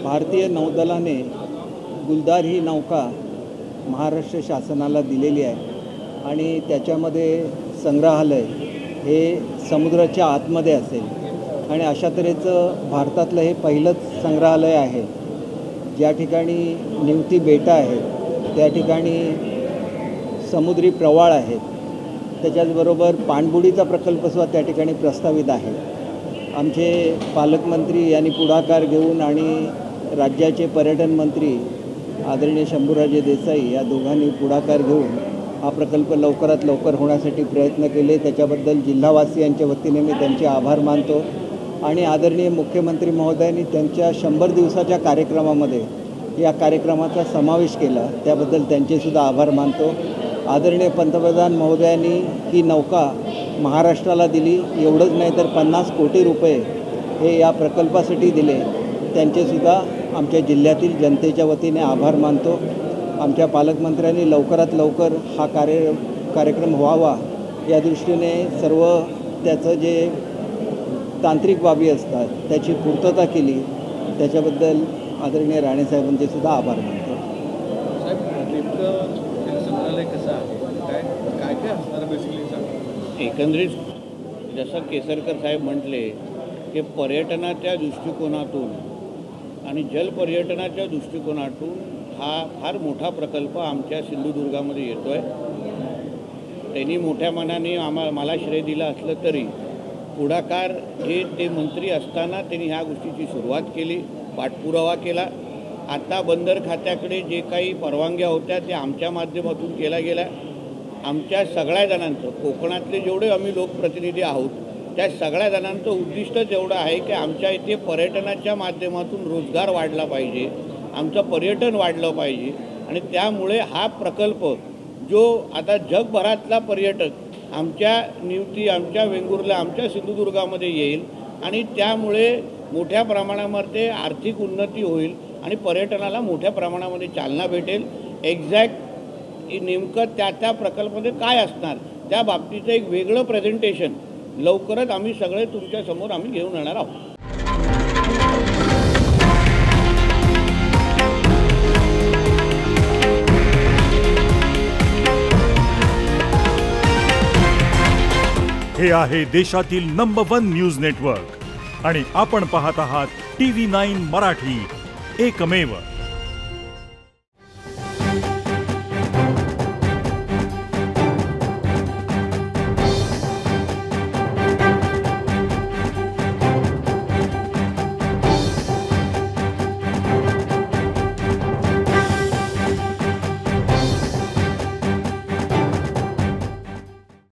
भारतीय नौदलाने गुलदार ही नौका महाराष्ट्र शासनाला दिलेली आहे आणि त्याच्यामध्ये संग्रहालय हे समुद्राच्या आतमध्ये असेल आणि अशा तऱ्हेचं भारतातलं हे पहिलंच संग्रहालय आहे। ज्या ठिकाणी निवती बेटं आहेत त्या ठिकाणी समुद्री प्रवाळ आहेत, त्याच्याचबरोबर पाणबुडीचा प्रकल्पसुद्धा त्या ठिकाणी प्रस्तावित आहे। आमचे पालकमंत्री यांनी पुढाकार घेऊन आणि राज्याचे पर्यटन मंत्री आदरणीय शंभूराजे देसाई या दोघांनी पुढाकार घेऊन हा प्रकल्प लवकरात लवकर होण्यासाठी प्रयत्न केले। त्याच्याबद्दल जिल्हावासियांच्या वतीने मी त्यांचे आभार मानतो आणि आदरणीय मुख्यमंत्री महोदयांनी त्यांच्या 100 दिवसाच्या कार्यक्रमामध्ये या कार्यक्रमाचा समावेश केला, त्याबद्दल त्यांचेसुद्धा आभार मानतो। आदरणीय पंतप्रधान महोदयांनी ही नौका महाराष्ट्राला दिली, एवढंच नाही तर 50 कोटी रुपये हे या प्रकल्पासाठी दिले, त्यांचेसुद्धा आमच्या जिल्ह्यातील जनतेच्या वतीने आभार मानतो। आमच्या पालकमंत्र्यांनी लवकरात लवकर हा कार्यक्रम व्हावा या दृष्टीने सर्व त्याचं जे तांत्रिक बाबी असतात त्याची पूर्तता केली, त्याच्याबद्दल आदरणीय राणेसाहेबांचे सुद्धा आभार मानतो। साहेब, नेमकं संग्रहालय कसं आहे, काय काय असणार बेसिकली सांगा। एकंदरीत जसं केसरकर साहेब म्हटले की पर्यटनाच्या दृष्टिकोनातून आणि जलपर्यटनाच्या दृष्टिकोनातून हा फार मोठा प्रकल्प आमच्या सिंधुदुर्गामध्ये येतो आहे। त्यांनी मोठ्या मनाने मला श्रेय दिलं असलं तरी पुढाकार हे ते मंत्री असताना त्यांनी ह्या गोष्टीची सुरुवात केली, पाठपुरावा केला। आता बंदर खात्याकडे जे काही परवानग्या होत्या त्या आमच्या माध्यमातून केल्या गेल्या। आमच्या सगळ्या जणांचं, कोकणातले जेवढे आम्ही लोकप्रतिनिधी आहोत त्या सगळ्या जणांचं उद्दिष्टच एवढं आहे की आमच्या इथे पर्यटनाच्या माध्यमातून रोजगार वाढला पाहिजे, आमचं पर्यटन वाढलं पाहिजे आणि त्यामुळे हा प्रकल्प जो आता जगभरातला पर्यटक आमच्या निवती, आमच्या वेंगुर्ला, आमच्या सिंधुदुर्गामध्ये येईल आणि त्यामुळे मोठ्या प्रमाणामध्ये आर्थिक उन्नती होईल आणि पर्यटनाला मोठ्या प्रमाणामध्ये चालना भेटेल। एक्झॅक्ट नेमकं त्या प्रकल्पामध्ये काय असणार त्या बाबतीचं एक वेगळं प्रेझेंटेशन लवकरच आम्ही सगळे तुमच्यासमोर आम्ही घेऊन येणार आहोत। हे आहे देशातील नंबर 1 न्यूज नेटवर्क आणि आपण पाहत आहात TV9 मराठी, एकमेव।